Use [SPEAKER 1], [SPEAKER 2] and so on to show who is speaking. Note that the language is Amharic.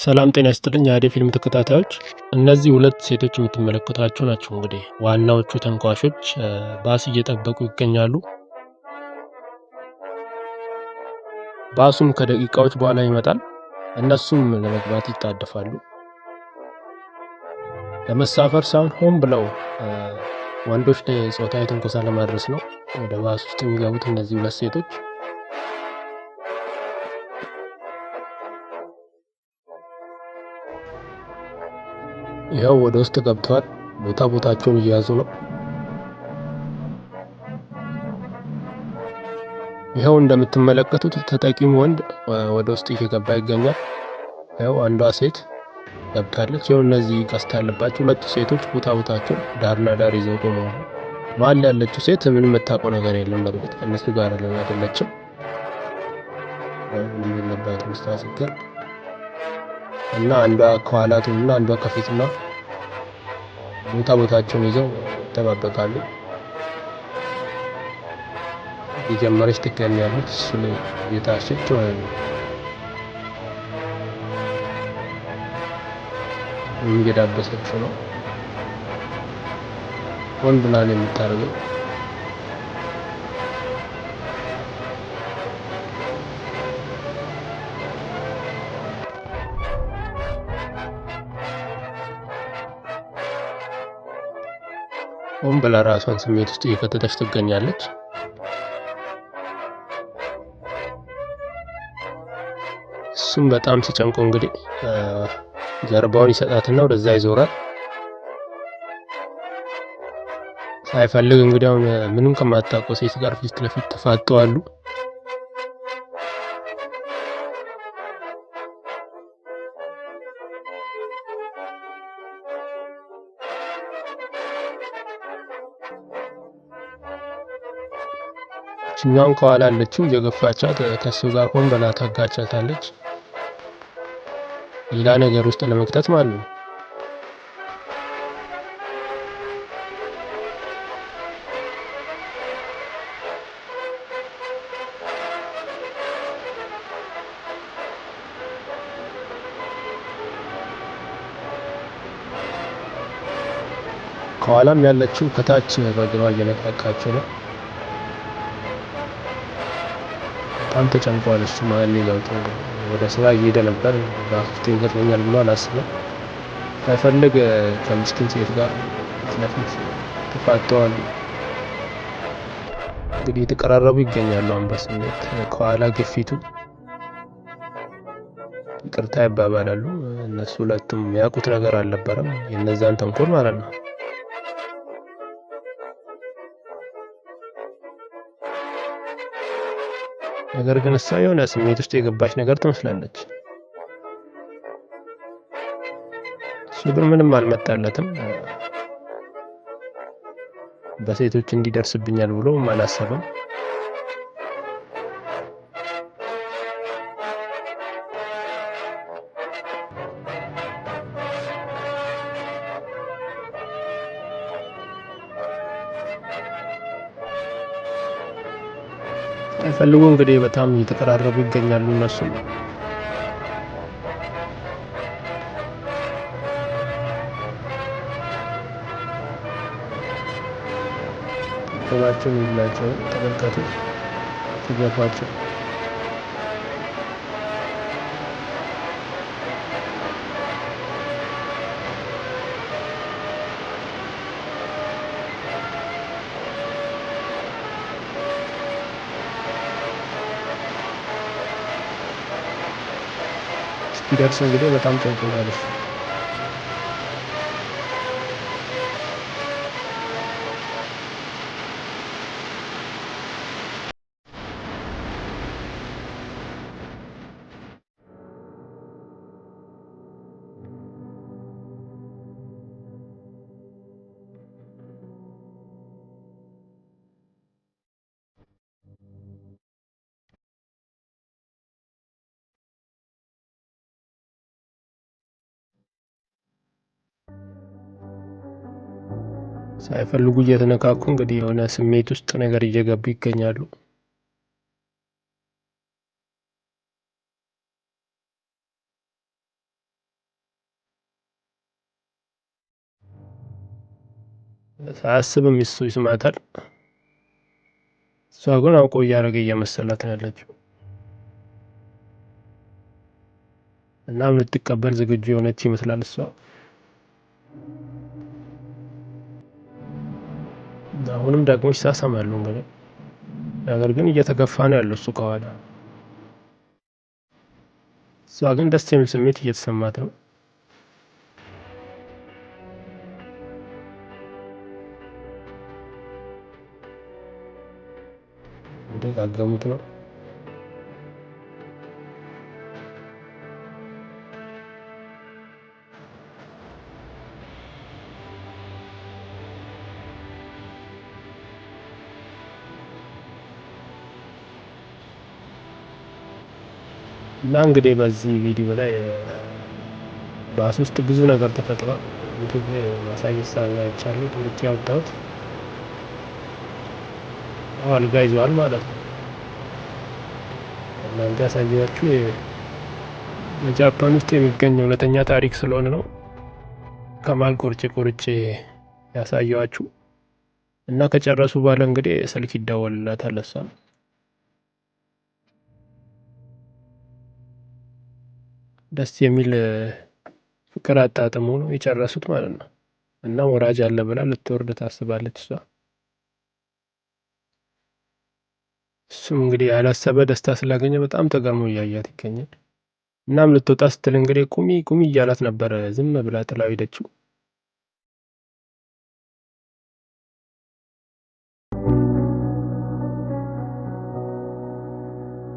[SPEAKER 1] ሰላም ጤና ይስጥልኝ የአዴ ፊልም ተከታታዮች። እነዚህ ሁለት ሴቶች የምትመለከቷቸው ናቸው እንግዲህ ዋናዎቹ ተንኳሾች ባስ እየጠበቁ ይገኛሉ። ባሱም ከደቂቃዎች በኋላ ይመጣል። እነሱም ለመግባት ይጣደፋሉ። ለመሳፈር ሳይሆን ሆን ብለው ወንዶች ላይ ጾታዊ ትንኮሳ ለማድረስ ነው ወደ ባስ ውስጥ የሚገቡት እነዚህ ሁለት ሴቶች። ይኸው ወደ ውስጥ ገብተዋል። ቦታቸውን እየያዙ ነው። ይኸው እንደምትመለከቱት ተጠቂው ወንድ ወደ ውስጥ እየገባ ይገኛል። ይኸው አንዷ ሴት ገብታለች። ይኸው እነዚህ ቀስት ያለባቸው ሁለት ሴቶች ቦታቸው ዳርና ዳር ይዘው ቆመዋል። መሀል ያለችው ሴት ምንም የምታውቀው ነገር የለም። በርግጥ ከነሱ ጋር አይደለችም። ምን የለባትም መስታወት እና አንዷ ከኋላቱና አንዷ ከፊትና ቦታቸውን ይዘው ይጠባበቃሉ። የጀመረች ትገኛለች። እሱ ላይ የታሸች እየዳበሰችው ነው። ሆን ብላ ነው የምታደርገው። ሆን ብላ ራሷን ስሜት ውስጥ እየከተተች ትገኛለች። እሱም በጣም ሲጨንቀው እንግዲህ ጀርባውን ይሰጣትና ወደዛ ይዞራል። ሳይፈልግ እንግዲህ አሁን ምንም ከማታውቀው ሴት ጋር ፊት ለፊት ተፋጠዋሉ። እኛም ከኋላ አለችው የገፋቻት ከሱ ጋር ሆን ብላ ታጋጫታለች። ሌላ ነገር ውስጥ ለመክተት ማለት ነው። ከኋላም ያለችው ከታች በግሯ እየነካካቸው ነው። በጣም ተጨንቋል። እሱ መሀል ላይ ገብቶ ወደ ስራ እየሄደ ነበር። ራሱ ይገጥመኛል ብሎ አላስበም። ሳይፈልግ ከምስኪን ሴት ጋር ለፊት ተፋጠዋል። እንግዲህ የተቀራረቡ ይገኛሉ። አሁን በስሜት ከኋላ ግፊቱ ይቅርታ ይባባላሉ። እነሱ ሁለቱም የሚያውቁት ነገር አልነበረም፣ የነዛን ተንኮል ማለት ነው። ነገር ግን እሷ የሆነ ስሜት ውስጥ የገባች ነገር ትመስላለች። እሱ ግን ምንም አልመጣለትም። በሴቶች እንዲደርስብኛል ብሎ አላሰበም። አይፈልጉ እንግዲህ በጣም እየተቀራረቡ ይገኛሉ እነሱ። ተባቸው ይላቸው ተመልከቱ ሲገፋቸው ሲደርስ እንግዲህ በጣም ጨንቆታል። ሳይፈልጉ እየተነካኩ እንግዲህ የሆነ ስሜት ውስጥ ነገር እየገቡ ይገኛሉ። ሳያስብም እሱ ይስማታል። እሷ ግን አውቆ እያደረገ እየመሰላት ነው ያለችው እና ልትቀበል ዝግጁ የሆነች ይመስላል እሷ። አሁንም ደግሞ ይሳሳማሉ እንግዲህ። ነገር ግን እየተገፋ ነው ያለው እሱ ከኋላ። እሷ ግን ደስ የሚል ስሜት እየተሰማት ነው። እንደጋገሙት ነው። እና እንግዲህ በዚህ ቪዲዮ ላይ ባስ ውስጥ ብዙ ነገር ተፈጥሯል። ዩቲዩብ ማሳየት ሳይቻል ትልቅ ያወጣሁት አልጋ ይዟል ማለት ነው። እናንተ ያሳያችሁ በጃፓን ውስጥ የሚገኝ እውነተኛ ታሪክ ስለሆነ ነው ከማል ቆርጬ ያሳየኋችሁ። እና ከጨረሱ በኋላ እንግዲህ ስልክ ይደወልላታል እሷ። ደስ የሚል ፍቅር አጣጥሞ ነው የጨረሱት ማለት ነው። እና ወራጅ አለ ብላ ልትወርድ ታስባለች እሷ። እሱም እንግዲህ ያላሰበ ደስታ ስላገኘ በጣም ተገርሞ እያያት ይገኛል። እናም ልትወጣ ስትል እንግዲህ ቁሚ ቁሚ እያላት ነበረ ዝም ብላ ጥላው ሄደችው።